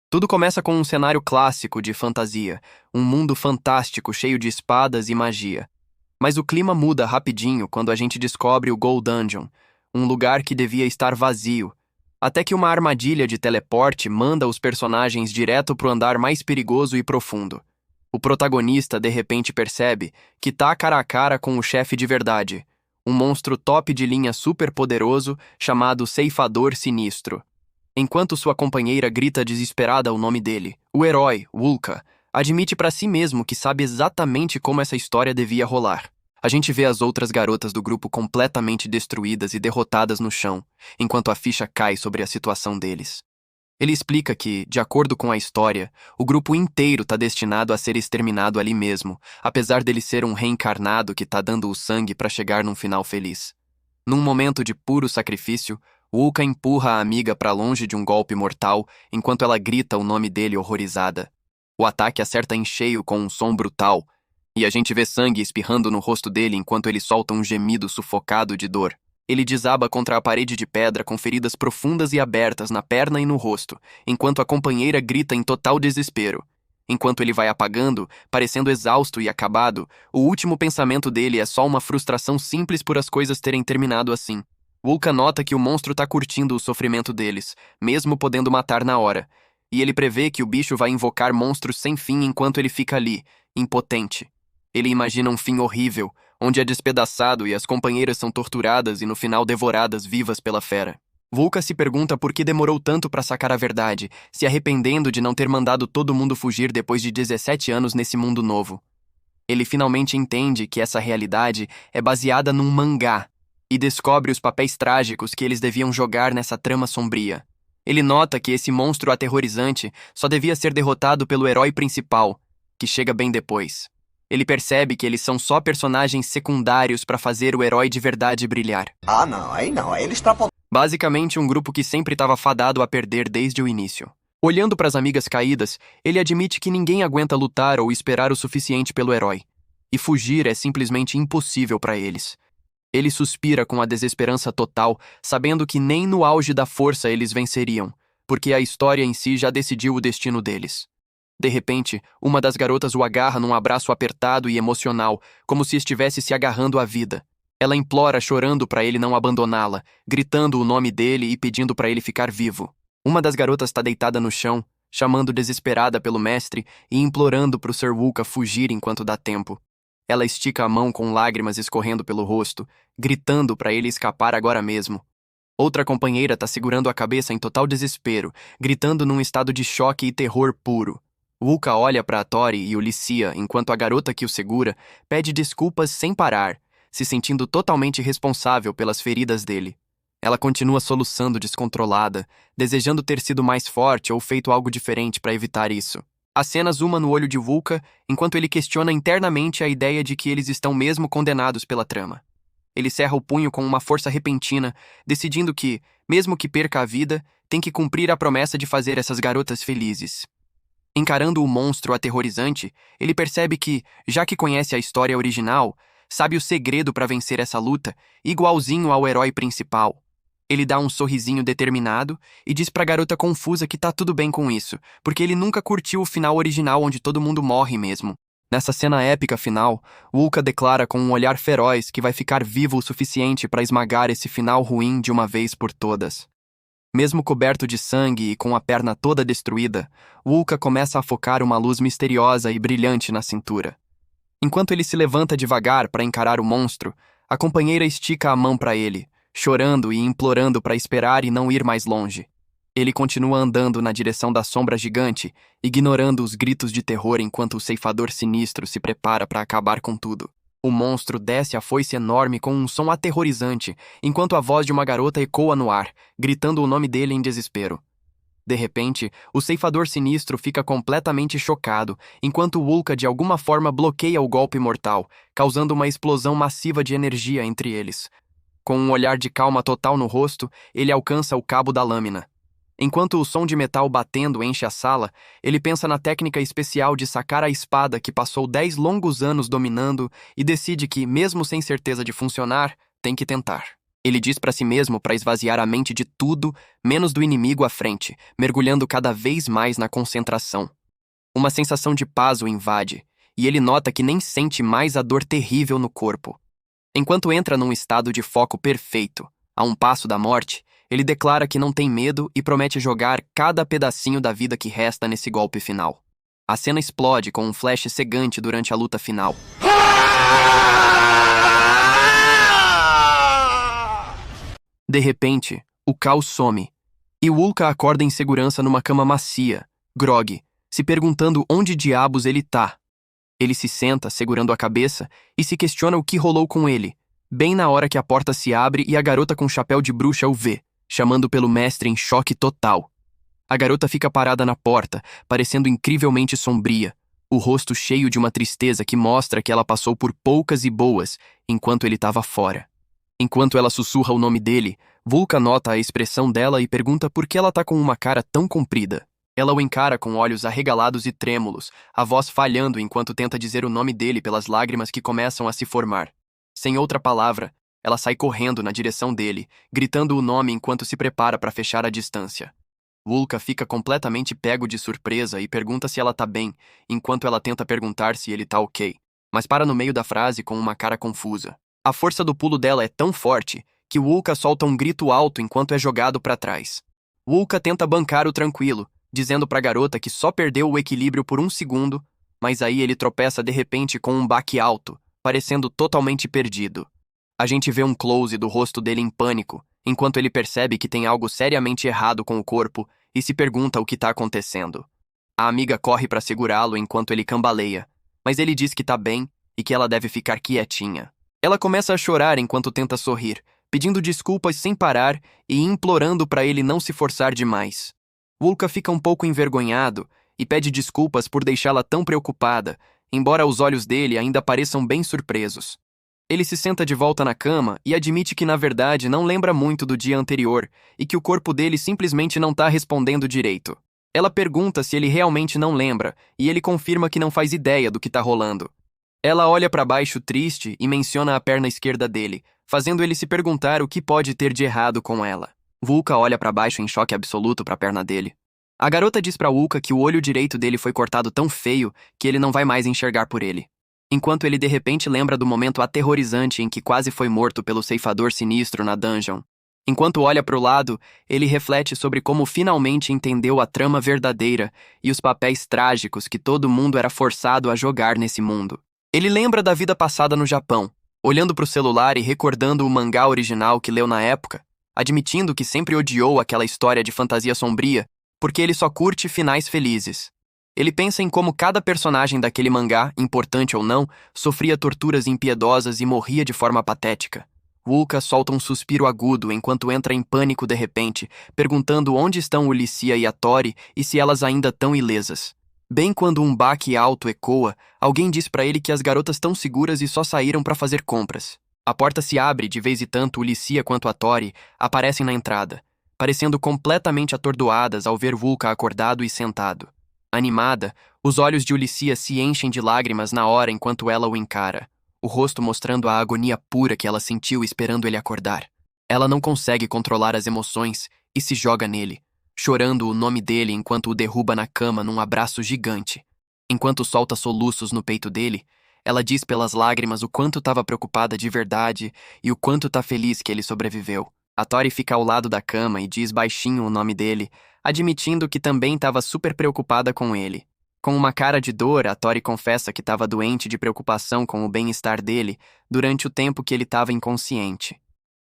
Tudo começa com um cenário clássico de fantasia, um mundo fantástico cheio de espadas e magia. Mas o clima muda rapidinho quando a gente descobre o Gold Dungeon, um lugar que devia estar vazio, até que uma armadilha de teleporte manda os personagens direto pro andar mais perigoso e profundo. O protagonista de repente percebe que tá cara a cara com o chefe de verdade, um monstro top de linha super poderoso chamado Ceifador Sinistro. Enquanto sua companheira grita desesperada o nome dele, o herói, Wulka, admite pra si mesmo que sabe exatamente como essa história devia rolar. A gente vê as outras garotas do grupo completamente destruídas e derrotadas no chão, enquanto a ficha cai sobre a situação deles. Ele explica que, de acordo com a história, o grupo inteiro tá destinado a ser exterminado ali mesmo, apesar dele ser um reencarnado que tá dando o sangue pra chegar num final feliz. Num momento de puro sacrifício, Wulka empurra a amiga pra longe de um golpe mortal enquanto ela grita o nome dele horrorizada. O ataque acerta em cheio com um som brutal, e a gente vê sangue espirrando no rosto dele enquanto ele solta um gemido sufocado de dor. Ele desaba contra a parede de pedra com feridas profundas e abertas na perna e no rosto, enquanto a companheira grita em total desespero. Enquanto ele vai apagando, parecendo exausto e acabado, o último pensamento dele é só uma frustração simples por as coisas terem terminado assim. Wulka nota que o monstro tá curtindo o sofrimento deles, mesmo podendo matar na hora, e ele prevê que o bicho vai invocar monstros sem fim enquanto ele fica ali, impotente. Ele imagina um fim horrível, onde é despedaçado e as companheiras são torturadas e no final devoradas vivas pela fera. Wulka se pergunta por que demorou tanto pra sacar a verdade, se arrependendo de não ter mandado todo mundo fugir depois de 17 anos nesse mundo novo. Ele finalmente entende que essa realidade é baseada num mangá, e descobre os papéis trágicos que eles deviam jogar nessa trama sombria. Ele nota que esse monstro aterrorizante só devia ser derrotado pelo herói principal, que chega bem depois. Ele percebe que eles são só personagens secundários para fazer o herói de verdade brilhar. Ah, não, aí não, aí ele está... Basicamente, um grupo que sempre estava fadado a perder desde o início. Olhando para as amigas caídas, ele admite que ninguém aguenta lutar ou esperar o suficiente pelo herói. E fugir é simplesmente impossível para eles. Ele suspira com a desesperança total, sabendo que nem no auge da força eles venceriam, porque a história em si já decidiu o destino deles. De repente, uma das garotas o agarra num abraço apertado e emocional, como se estivesse se agarrando à vida. Ela implora chorando para ele não abandoná-la, gritando o nome dele e pedindo para ele ficar vivo. Uma das garotas está deitada no chão, chamando desesperada pelo mestre e implorando para o Sr. Wulka fugir enquanto dá tempo. Ela estica a mão com lágrimas escorrendo pelo rosto, gritando para ele escapar agora mesmo. Outra companheira está segurando a cabeça em total desespero, gritando num estado de choque e terror puro. Wulka olha para a Tori e o Licia enquanto a garota que o segura pede desculpas sem parar, se sentindo totalmente responsável pelas feridas dele. Ela continua soluçando descontrolada, desejando ter sido mais forte ou feito algo diferente para evitar isso. A cena zuma no olho de Wulka enquanto ele questiona internamente a ideia de que eles estão mesmo condenados pela trama. Ele cerra o punho com uma força repentina, decidindo que, mesmo que perca a vida, tem que cumprir a promessa de fazer essas garotas felizes. Encarando o monstro aterrorizante, ele percebe que, já que conhece a história original, sabe o segredo para vencer essa luta, igualzinho ao herói principal. Ele dá um sorrisinho determinado e diz pra garota confusa que tá tudo bem com isso, porque ele nunca curtiu o final original onde todo mundo morre mesmo. Nessa cena épica final, Wulka declara com um olhar feroz que vai ficar vivo o suficiente para esmagar esse final ruim de uma vez por todas. Mesmo coberto de sangue e com a perna toda destruída, Wulka começa a focar uma luz misteriosa e brilhante na cintura. Enquanto ele se levanta devagar para encarar o monstro, a companheira estica a mão para ele, chorando e implorando para esperar e não ir mais longe. Ele continua andando na direção da sombra gigante, ignorando os gritos de terror enquanto o ceifador sinistro se prepara para acabar com tudo. O monstro desce a foice enorme com um som aterrorizante, enquanto a voz de uma garota ecoa no ar, gritando o nome dele em desespero. De repente, o ceifador sinistro fica completamente chocado, enquanto Wulka de alguma forma bloqueia o golpe mortal, causando uma explosão massiva de energia entre eles. Com um olhar de calma total no rosto, ele alcança o cabo da lâmina. Enquanto o som de metal batendo enche a sala, ele pensa na técnica especial de sacar a espada que passou 10 longos anos dominando e decide que, mesmo sem certeza de funcionar, tem que tentar. Ele diz pra si mesmo pra esvaziar a mente de tudo, menos do inimigo à frente, mergulhando cada vez mais na concentração. Uma sensação de paz o invade, e ele nota que nem sente mais a dor terrível no corpo. Enquanto entra num estado de foco perfeito, a um passo da morte, ele declara que não tem medo e promete jogar cada pedacinho da vida que resta nesse golpe final. A cena explode com um flash cegante durante a luta final. De repente, o caos some, e Wulka acorda em segurança numa cama macia, grogue, se perguntando onde diabos ele tá. Ele se senta, segurando a cabeça, e se questiona o que rolou com ele, bem na hora que a porta se abre e a garota com chapéu de bruxa o vê, chamando pelo mestre em choque total. A garota fica parada na porta, parecendo incrivelmente sombria, o rosto cheio de uma tristeza que mostra que ela passou por poucas e boas enquanto ele estava fora. Enquanto ela sussurra o nome dele, Wulka nota a expressão dela e pergunta por que ela tá com uma cara tão comprida. Ela o encara com olhos arregalados e trêmulos, a voz falhando enquanto tenta dizer o nome dele pelas lágrimas que começam a se formar. Sem outra palavra, ela sai correndo na direção dele, gritando o nome enquanto se prepara para fechar a distância. Wulka fica completamente pego de surpresa e pergunta se ela tá bem, enquanto ela tenta perguntar se ele tá ok, mas para no meio da frase com uma cara confusa. A força do pulo dela é tão forte que Wulka solta um grito alto enquanto é jogado para trás. Wulka tenta bancar o tranquilo, dizendo pra garota que só perdeu o equilíbrio por um segundo, mas aí ele tropeça de repente com um baque alto, parecendo totalmente perdido. A gente vê um close do rosto dele em pânico, enquanto ele percebe que tem algo seriamente errado com o corpo e se pergunta o que tá acontecendo. A amiga corre pra segurá-lo enquanto ele cambaleia, mas ele diz que tá bem e que ela deve ficar quietinha. Ela começa a chorar enquanto tenta sorrir, pedindo desculpas sem parar e implorando pra ele não se forçar demais. Wulka fica um pouco envergonhado e pede desculpas por deixá-la tão preocupada, embora os olhos dele ainda pareçam bem surpresos. Ele se senta de volta na cama e admite que na verdade não lembra muito do dia anterior e que o corpo dele simplesmente não tá respondendo direito. Ela pergunta se ele realmente não lembra e ele confirma que não faz ideia do que tá rolando. Ela olha pra baixo triste e menciona a perna esquerda dele, fazendo ele se perguntar o que pode ter de errado com ela. Wulka olha pra baixo em choque absoluto pra perna dele. A garota diz pra Wulka que o olho direito dele foi cortado tão feio que ele não vai mais enxergar por ele. Enquanto ele de repente lembra do momento aterrorizante em que quase foi morto pelo ceifador sinistro na dungeon. Enquanto olha pro lado, ele reflete sobre como finalmente entendeu a trama verdadeira e os papéis trágicos que todo mundo era forçado a jogar nesse mundo. Ele lembra da vida passada no Japão, olhando pro celular e recordando o mangá original que leu na época, admitindo que sempre odiou aquela história de fantasia sombria, porque ele só curte finais felizes. Ele pensa em como cada personagem daquele mangá, importante ou não, sofria torturas impiedosas e morria de forma patética. Wulka solta um suspiro agudo enquanto entra em pânico de repente, perguntando onde estão Ulicia e a Tori e se elas ainda estão ilesas. Bem quando um baque alto ecoa, alguém diz pra ele que as garotas estão seguras e só saíram pra fazer compras. A porta se abre de vez em tanto Ulicia quanto a Tori aparecem na entrada, parecendo completamente atordoadas ao ver Wulka acordado e sentado. Animada, os olhos de Ulicia se enchem de lágrimas na hora enquanto ela o encara, o rosto mostrando a agonia pura que ela sentiu esperando ele acordar. Ela não consegue controlar as emoções e se joga nele, chorando o nome dele enquanto o derruba na cama num abraço gigante. Enquanto solta soluços no peito dele, ela diz pelas lágrimas o quanto estava preocupada de verdade e o quanto tá feliz que ele sobreviveu. A Tori fica ao lado da cama e diz baixinho o nome dele, admitindo que também estava super preocupada com ele. Com uma cara de dor, a Tori confessa que estava doente de preocupação com o bem-estar dele durante o tempo que ele estava inconsciente.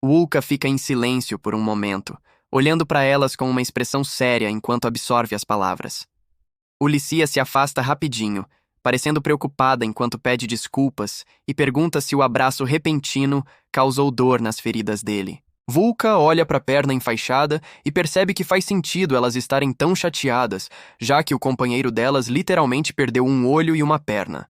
Wulka fica em silêncio por um momento, olhando para elas com uma expressão séria enquanto absorve as palavras. Ulicia se afasta rapidinho, parecendo preocupada enquanto pede desculpas e pergunta se o abraço repentino causou dor nas feridas dele. Wulka olha para a perna enfaixada e percebe que faz sentido elas estarem tão chateadas, já que o companheiro delas literalmente perdeu um olho e uma perna.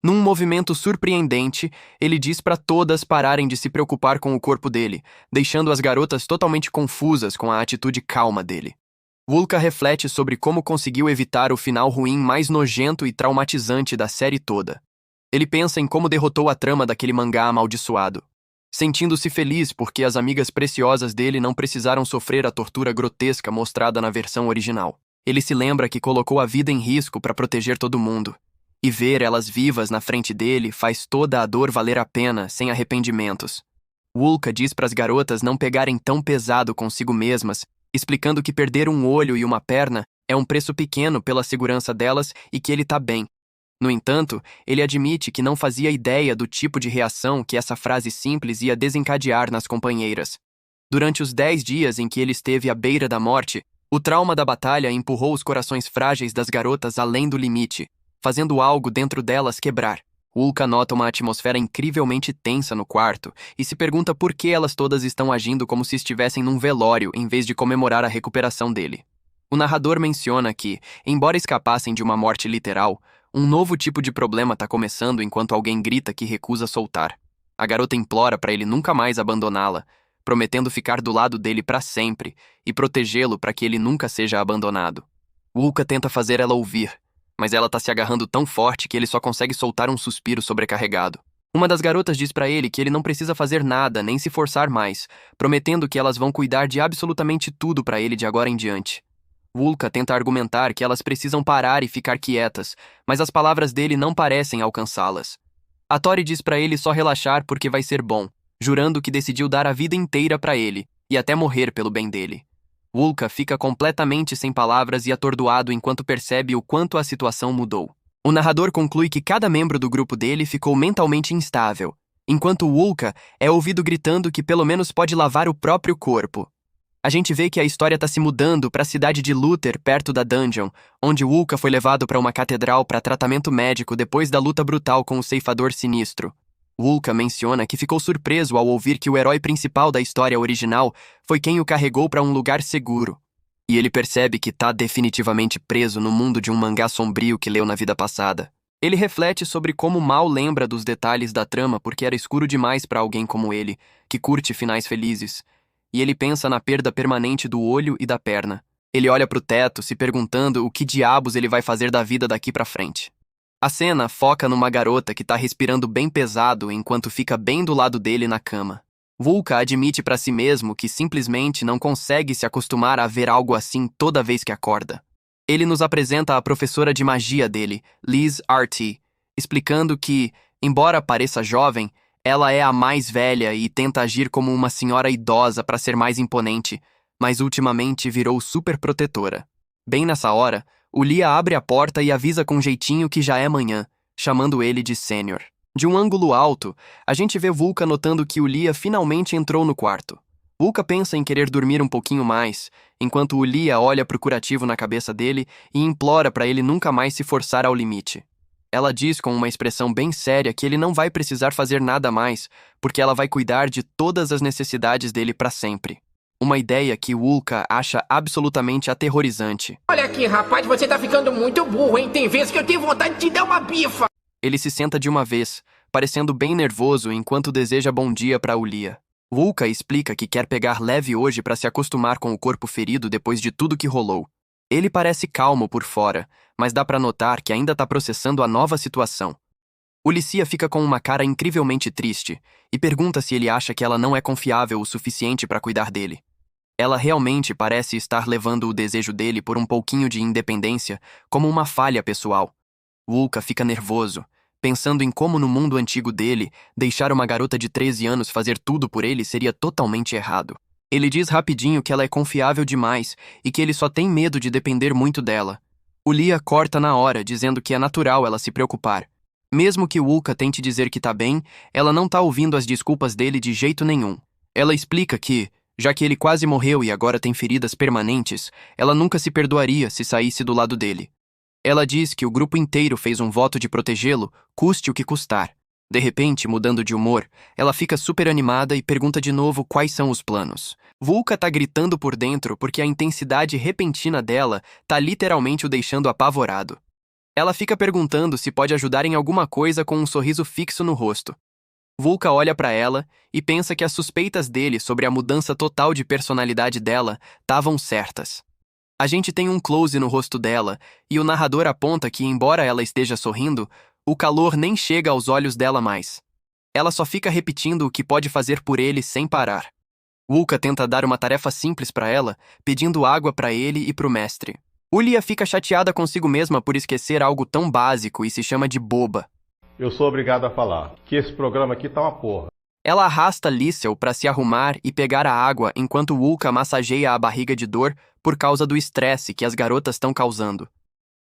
Num movimento surpreendente, ele diz para todas pararem de se preocupar com o corpo dele, deixando as garotas totalmente confusas com a atitude calma dele. Wulka reflete sobre como conseguiu evitar o final ruim mais nojento e traumatizante da série toda. Ele pensa em como derrotou a trama daquele mangá amaldiçoado. sentindo-se feliz porque as amigas preciosas dele não precisaram sofrer a tortura grotesca mostrada na versão original. Ele se lembra que colocou a vida em risco para proteger todo mundo. E ver elas vivas na frente dele faz toda a dor valer a pena, sem arrependimentos. Wulka diz para as garotas não pegarem tão pesado consigo mesmas, explicando que perder um olho e uma perna é um preço pequeno pela segurança delas e que ele tá bem. No entanto, ele admite que não fazia ideia do tipo de reação que essa frase simples ia desencadear nas companheiras. Durante os 10 dias em que ele esteve à beira da morte, o trauma da batalha empurrou os corações frágeis das garotas além do limite, fazendo algo dentro delas quebrar. Wulka nota uma atmosfera incrivelmente tensa no quarto e se pergunta por que elas todas estão agindo como se estivessem num velório em vez de comemorar a recuperação dele. O narrador menciona que, embora escapassem de uma morte literal, um novo tipo de problema está começando enquanto alguém grita que recusa soltar. A garota implora para ele nunca mais abandoná-la, prometendo ficar do lado dele para sempre e protegê-lo para que ele nunca seja abandonado. Wulka tenta fazer ela ouvir, mas ela tá se agarrando tão forte que ele só consegue soltar um suspiro sobrecarregado. Uma das garotas diz pra ele que ele não precisa fazer nada, nem se forçar mais, prometendo que elas vão cuidar de absolutamente tudo pra ele de agora em diante. Wulka tenta argumentar que elas precisam parar e ficar quietas, mas as palavras dele não parecem alcançá-las. A Tori diz pra ele só relaxar porque vai ser bom, jurando que decidiu dar a vida inteira pra ele, e até morrer pelo bem dele. Wulka fica completamente sem palavras e atordoado enquanto percebe o quanto a situação mudou. O narrador conclui que cada membro do grupo dele ficou mentalmente instável, enquanto Wulka é ouvido gritando que pelo menos pode lavar o próprio corpo. A gente vê que a história está se mudando para a cidade de Luther, perto da dungeon, onde Wulka foi levado para uma catedral para tratamento médico depois da luta brutal com o ceifador sinistro. Wulka menciona que ficou surpreso ao ouvir que o herói principal da história original foi quem o carregou para um lugar seguro. E ele percebe que tá definitivamente preso no mundo de um mangá sombrio que leu na vida passada. Ele reflete sobre como mal lembra dos detalhes da trama porque era escuro demais para alguém como ele, que curte finais felizes. E ele pensa na perda permanente do olho e da perna. Ele olha pro teto, se perguntando o que diabos ele vai fazer da vida daqui pra frente. A cena foca numa garota que tá respirando bem pesado enquanto fica bem do lado dele na cama. Wulka admite pra si mesmo que simplesmente não consegue se acostumar a ver algo assim toda vez que acorda. Ele nos apresenta a professora de magia dele, Liz Artie, explicando que, embora pareça jovem, ela é a mais velha e tenta agir como uma senhora idosa para ser mais imponente, mas ultimamente virou super protetora. Bem nessa hora, o Lia abre a porta e avisa com jeitinho que já é manhã, chamando ele de Sênior. De um ângulo alto, a gente vê Wulka notando que o Lia finalmente entrou no quarto. Wulka pensa em querer dormir um pouquinho mais, enquanto o Lia olha pro curativo na cabeça dele e implora para ele nunca mais se forçar ao limite. Ela diz com uma expressão bem séria que ele não vai precisar fazer nada mais, porque ela vai cuidar de todas as necessidades dele para sempre. Uma ideia que Wulka acha absolutamente aterrorizante. Olha aqui, rapaz, você tá ficando muito burro, hein? Tem vezes que eu tenho vontade de te dar uma bifa. Ele se senta de uma vez, parecendo bem nervoso enquanto deseja bom dia para Ulia. Wulka explica que quer pegar leve hoje para se acostumar com o corpo ferido depois de tudo que rolou. Ele parece calmo por fora, mas dá para notar que ainda tá processando a nova situação. Ulicia fica com uma cara incrivelmente triste e pergunta se ele acha que ela não é confiável o suficiente para cuidar dele. Ela realmente parece estar levando o desejo dele por um pouquinho de independência como uma falha pessoal. Wulka fica nervoso, pensando em como no mundo antigo dele, deixar uma garota de 13 anos fazer tudo por ele seria totalmente errado. Ele diz rapidinho que ela é confiável demais e que ele só tem medo de depender muito dela. Ulia corta na hora, dizendo que é natural ela se preocupar. Mesmo que Wulka tente dizer que tá bem, ela não tá ouvindo as desculpas dele de jeito nenhum. Ela explica que, já que ele quase morreu e agora tem feridas permanentes, ela nunca se perdoaria se saísse do lado dele. Ela diz que o grupo inteiro fez um voto de protegê-lo, custe o que custar. De repente, mudando de humor, ela fica super animada e pergunta de novo quais são os planos. Wulka tá gritando por dentro porque a intensidade repentina dela tá literalmente o deixando apavorado. Ela fica perguntando se pode ajudar em alguma coisa com um sorriso fixo no rosto. Wulka olha pra ela e pensa que as suspeitas dele sobre a mudança total de personalidade dela estavam certas. A gente tem um close no rosto dela e o narrador aponta que, embora ela esteja sorrindo, o calor nem chega aos olhos dela mais. Ela só fica repetindo o que pode fazer por ele sem parar. Wulka tenta dar uma tarefa simples para ela, pedindo água para ele e pro mestre. Ulia fica chateada consigo mesma por esquecer algo tão básico e se chama de boba. Eu sou obrigado a falar que esse programa aqui tá uma porra. Ela arrasta Liesel para se arrumar e pegar a água enquanto Wulka massageia a barriga de dor por causa do estresse que as garotas estão causando.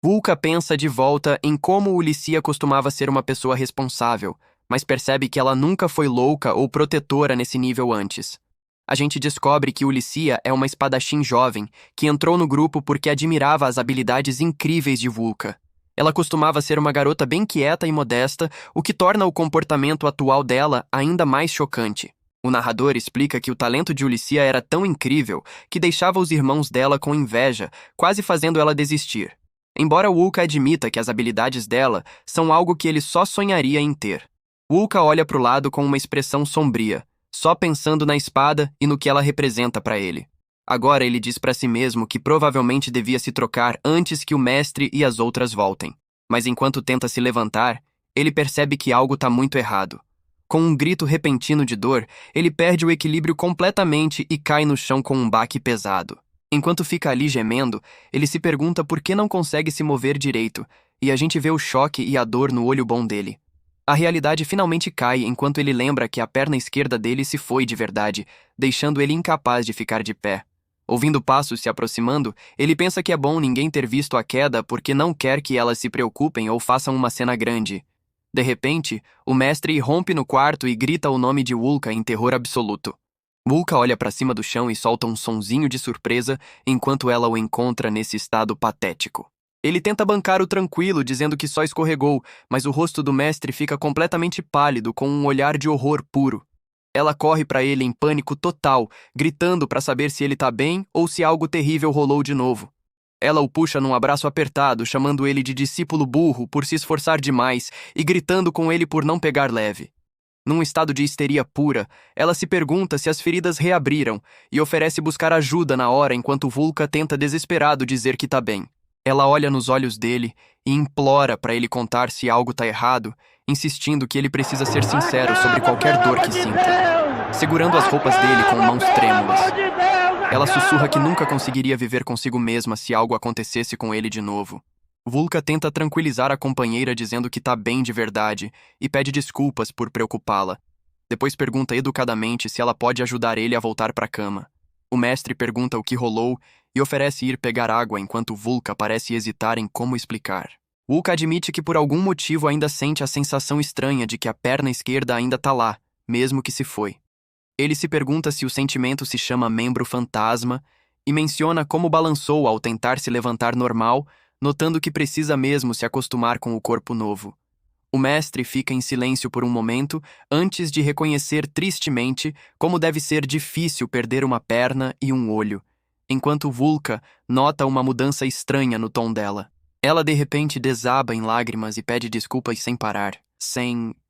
Wulka pensa de volta em como Ulicia costumava ser uma pessoa responsável, mas percebe que ela nunca foi louca ou protetora nesse nível antes. A gente descobre que Ulicia é uma espadachim jovem que entrou no grupo porque admirava as habilidades incríveis de Wulka. Ela costumava ser uma garota bem quieta e modesta, o que torna o comportamento atual dela ainda mais chocante. O narrador explica que o talento de Ulicia era tão incrível que deixava os irmãos dela com inveja, quase fazendo ela desistir. Embora Wulka admita que as habilidades dela são algo que ele só sonharia em ter. Wulka olha para o lado com uma expressão sombria, só pensando na espada e no que ela representa para ele. Agora ele diz para si mesmo que provavelmente devia se trocar antes que o mestre e as outras voltem. Mas enquanto tenta se levantar, ele percebe que algo está muito errado. Com um grito repentino de dor, ele perde o equilíbrio completamente e cai no chão com um baque pesado. Enquanto fica ali gemendo, ele se pergunta por que não consegue se mover direito, e a gente vê o choque e a dor no olho bom dele. A realidade finalmente cai enquanto ele lembra que a perna esquerda dele se foi de verdade, deixando ele incapaz de ficar de pé. Ouvindo passos se aproximando, ele pensa que é bom ninguém ter visto a queda porque não quer que elas se preocupem ou façam uma cena grande. De repente, o mestre irrompe no quarto e grita o nome de Wulka em terror absoluto. Wulka olha para cima do chão e solta um sonzinho de surpresa enquanto ela o encontra nesse estado patético. Ele tenta bancar o tranquilo, dizendo que só escorregou, mas o rosto do mestre fica completamente pálido, com um olhar de horror puro. Ela corre para ele em pânico total, gritando para saber se ele tá bem ou se algo terrível rolou de novo. Ela o puxa num abraço apertado, chamando ele de discípulo burro por se esforçar demais e gritando com ele por não pegar leve. Num estado de histeria pura, ela se pergunta se as feridas reabriram e oferece buscar ajuda na hora enquanto Wulka tenta desesperado dizer que tá bem. Ela olha nos olhos dele e implora para ele contar se algo tá errado, insistindo que ele precisa ser sincero sobre qualquer dor que sinta, segurando as roupas dele com mãos trêmulas. Ela sussurra que nunca conseguiria viver consigo mesma se algo acontecesse com ele de novo. Wulka tenta tranquilizar a companheira dizendo que tá bem de verdade e pede desculpas por preocupá-la. Depois pergunta educadamente se ela pode ajudar ele a voltar para a cama. O mestre pergunta o que rolou e oferece ir pegar água enquanto Wulka parece hesitar em como explicar. Wulka admite que por algum motivo ainda sente a sensação estranha de que a perna esquerda ainda tá lá, mesmo que se foi. Ele se pergunta se o sentimento se chama membro fantasma e menciona como balançou ao tentar se levantar normal, notando que precisa mesmo se acostumar com o corpo novo. O mestre fica em silêncio por um momento antes de reconhecer tristemente como deve ser difícil perder uma perna e um olho, enquanto Wulka nota uma mudança estranha no tom dela. Ela de repente desaba em lágrimas e pede desculpas sem parar,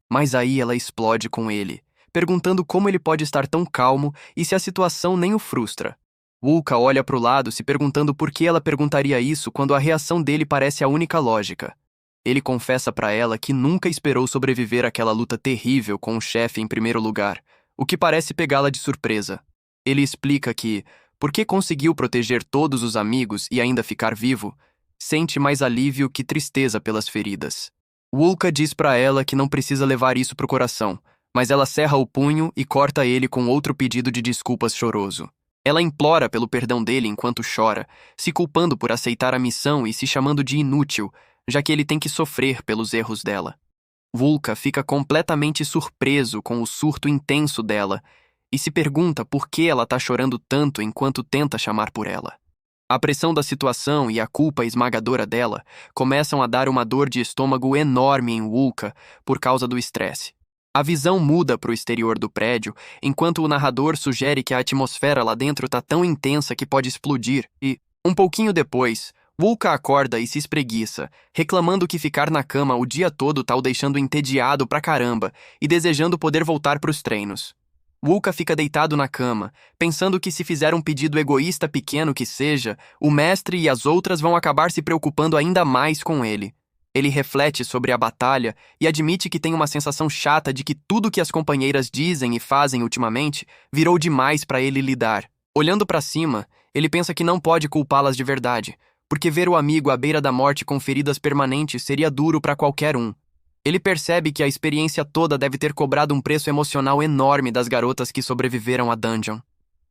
Mas aí ela explode com ele, perguntando como ele pode estar tão calmo e se a situação nem o frustra. Wulka olha para o lado se perguntando por que ela perguntaria isso quando a reação dele parece a única lógica. Ele confessa para ela que nunca esperou sobreviver àquela luta terrível com o chefe em primeiro lugar, o que parece pegá-la de surpresa. Ele explica que, porque conseguiu proteger todos os amigos e ainda ficar vivo, sente mais alívio que tristeza pelas feridas. Wulka diz para ela que não precisa levar isso pro coração, mas ela cerra o punho e corta ele com outro pedido de desculpas choroso. Ela implora pelo perdão dele enquanto chora, se culpando por aceitar a missão e se chamando de inútil, já que ele tem que sofrer pelos erros dela. Wulka fica completamente surpreso com o surto intenso dela e se pergunta por que ela tá chorando tanto enquanto tenta chamar por ela. A pressão da situação e a culpa esmagadora dela começam a dar uma dor de estômago enorme em Wulka por causa do estresse. A visão muda para o exterior do prédio, enquanto o narrador sugere que a atmosfera lá dentro tá tão intensa que pode explodir e, um pouquinho depois, Wulka acorda e se espreguiça, reclamando que ficar na cama o dia todo tá o deixando entediado pra caramba e desejando poder voltar pros treinos. Wulka fica deitado na cama, pensando que se fizer um pedido egoísta pequeno que seja, o mestre e as outras vão acabar se preocupando ainda mais com ele. Ele reflete sobre a batalha e admite que tem uma sensação chata de que tudo que as companheiras dizem e fazem ultimamente virou demais para ele lidar. Olhando para cima, ele pensa que não pode culpá-las de verdade, porque ver o amigo à beira da morte com feridas permanentes seria duro para qualquer um. Ele percebe que a experiência toda deve ter cobrado um preço emocional enorme das garotas que sobreviveram à dungeon.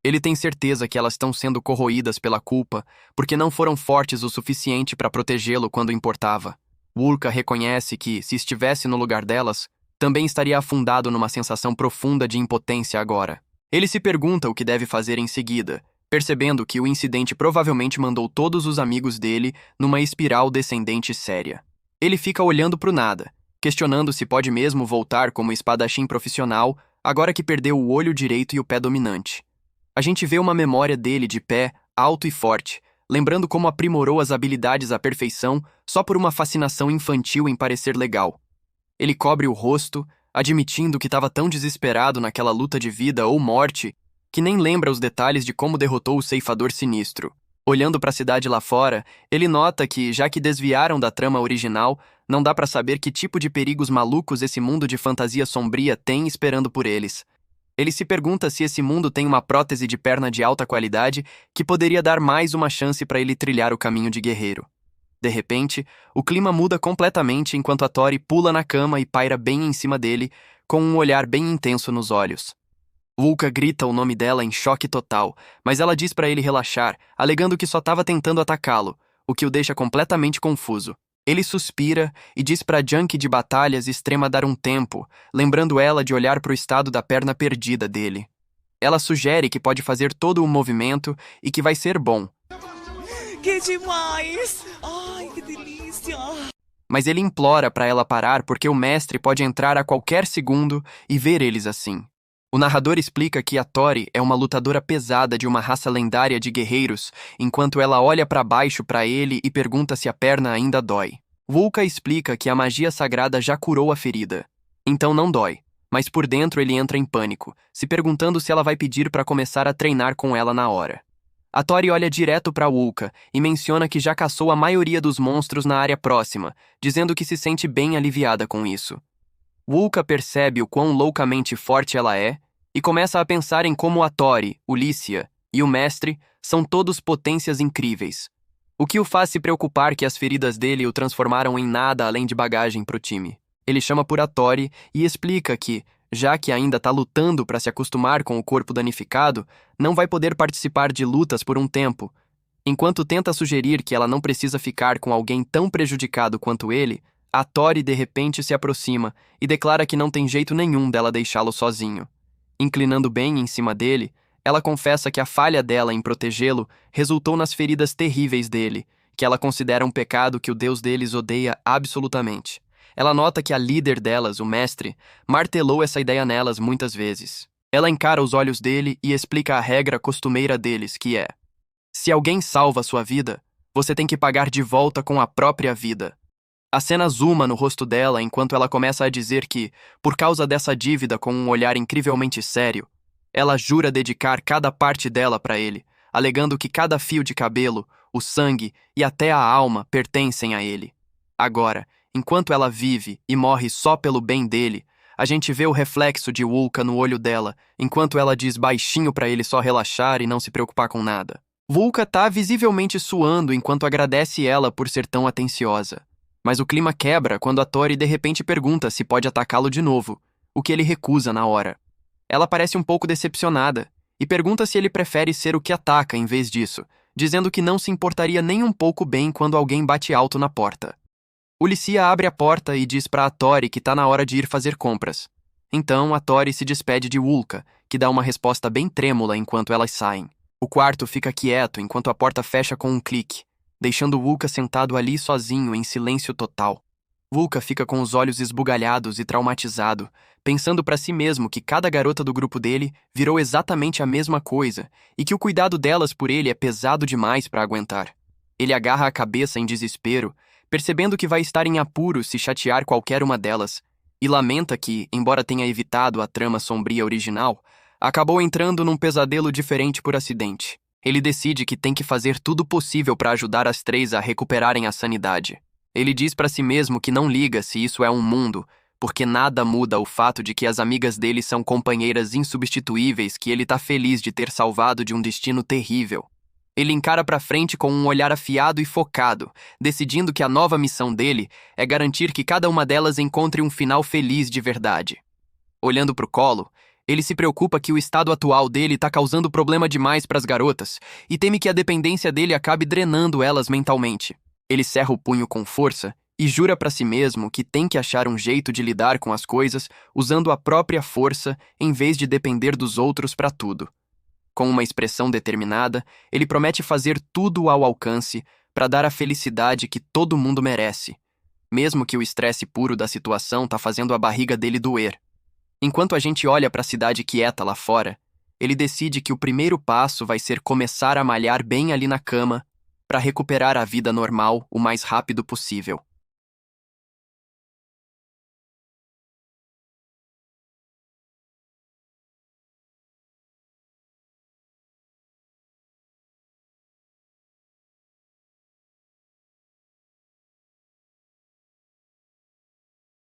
Ele tem certeza que elas estão sendo corroídas pela culpa, porque não foram fortes o suficiente para protegê-lo quando importava. Wulka reconhece que, se estivesse no lugar delas, também estaria afundado numa sensação profunda de impotência agora. Ele se pergunta o que deve fazer em seguida, percebendo que o incidente provavelmente mandou todos os amigos dele numa espiral descendente séria. Ele fica olhando para o nada, questionando se pode mesmo voltar como espadachim profissional agora que perdeu o olho direito e o pé dominante. A gente vê uma memória dele de pé, alto e forte, lembrando como aprimorou as habilidades à perfeição só por uma fascinação infantil em parecer legal. Ele cobre o rosto, admitindo que estava tão desesperado naquela luta de vida ou morte que nem lembra os detalhes de como derrotou o ceifador sinistro. Olhando para a cidade lá fora, ele nota que, já que desviaram da trama original, não dá para saber que tipo de perigos malucos esse mundo de fantasia sombria tem esperando por eles. Ele se pergunta se esse mundo tem uma prótese de perna de alta qualidade que poderia dar mais uma chance para ele trilhar o caminho de guerreiro. De repente, o clima muda completamente enquanto a Tori pula na cama e paira bem em cima dele, com um olhar bem intenso nos olhos. Wulka grita o nome dela em choque total, mas ela diz para ele relaxar, alegando que só estava tentando atacá-lo, o que o deixa completamente confuso. Ele suspira e diz para Junkie de batalhas extrema dar um tempo, lembrando ela de olhar para o estado da perna perdida dele. Ela sugere que pode fazer todo o movimento e que vai ser bom. Que demais! Ai, que delícia! Mas ele implora para ela parar porque o mestre pode entrar a qualquer segundo e ver eles assim. O narrador explica que a Tori é uma lutadora pesada de uma raça lendária de guerreiros, enquanto ela olha para baixo para ele e pergunta se a perna ainda dói. Wulka explica que a magia sagrada já curou a ferida. Então não dói, mas por dentro ele entra em pânico, se perguntando se ela vai pedir para começar a treinar com ela na hora. A Tori olha direto para Wulka e menciona que já caçou a maioria dos monstros na área próxima, dizendo que se sente bem aliviada com isso. Wulka percebe o quão loucamente forte ela é e começa a pensar em como a Tori, Ulícia e o mestre são todos potências incríveis, o que o faz se preocupar que as feridas dele o transformaram em nada além de bagagem para o time. Ele chama por a Tori e explica que, já que ainda está lutando para se acostumar com o corpo danificado, não vai poder participar de lutas por um tempo. Enquanto tenta sugerir que ela não precisa ficar com alguém tão prejudicado quanto ele, a Tori de repente se aproxima e declara que não tem jeito nenhum dela deixá-lo sozinho. Inclinando bem em cima dele, ela confessa que a falha dela em protegê-lo resultou nas feridas terríveis dele, que ela considera um pecado que o Deus deles odeia absolutamente. Ela nota que a líder delas, o mestre, martelou essa ideia nelas muitas vezes. Ela encara os olhos dele e explica a regra costumeira deles, que é: se alguém salva sua vida, você tem que pagar de volta com a própria vida. A cena zooma no rosto dela enquanto ela começa a dizer que, por causa dessa dívida com um olhar incrivelmente sério, ela jura dedicar cada parte dela para ele, alegando que cada fio de cabelo, o sangue e até a alma pertencem a ele. Agora, enquanto ela vive e morre só pelo bem dele, a gente vê o reflexo de Wulka no olho dela, enquanto ela diz baixinho para ele só relaxar e não se preocupar com nada. Wulka tá visivelmente suando enquanto agradece ela por ser tão atenciosa. Mas o clima quebra quando a Tori de repente pergunta se pode atacá-lo de novo, o que ele recusa na hora. Ela parece um pouco decepcionada e pergunta se ele prefere ser o que ataca em vez disso, dizendo que não se importaria nem um pouco bem quando alguém bate alto na porta. Ulícia abre a porta e diz para a Tori que tá na hora de ir fazer compras. Então a Tori se despede de Wulka, que dá uma resposta bem trêmula enquanto elas saem. O quarto fica quieto enquanto a porta fecha com um clique, deixando Wulka sentado ali sozinho em silêncio total. Wulka fica com os olhos esbugalhados e traumatizado, pensando para si mesmo que cada garota do grupo dele virou exatamente a mesma coisa e que o cuidado delas por ele é pesado demais para aguentar. Ele agarra a cabeça em desespero, percebendo que vai estar em apuros se chatear qualquer uma delas, e lamenta que, embora tenha evitado a trama sombria original, acabou entrando num pesadelo diferente por acidente. Ele decide que tem que fazer tudo possível para ajudar as três a recuperarem a sanidade. Ele diz pra si mesmo que não liga se isso é um mundo, porque nada muda o fato de que as amigas dele são companheiras insubstituíveis que ele tá feliz de ter salvado de um destino terrível. Ele encara pra frente com um olhar afiado e focado, decidindo que a nova missão dele é garantir que cada uma delas encontre um final feliz de verdade. Olhando pro Colo, ele se preocupa que o estado atual dele tá causando problema demais pras garotas e teme que a dependência dele acabe drenando elas mentalmente. Ele cerra o punho com força e jura pra si mesmo que tem que achar um jeito de lidar com as coisas usando a própria força em vez de depender dos outros pra tudo. Com uma expressão determinada, ele promete fazer tudo ao alcance para dar a felicidade que todo mundo merece, mesmo que o estresse puro da situação tá fazendo a barriga dele doer. Enquanto a gente olha para a cidade quieta lá fora, ele decide que o primeiro passo vai ser começar a malhar bem ali na cama para recuperar a vida normal o mais rápido possível.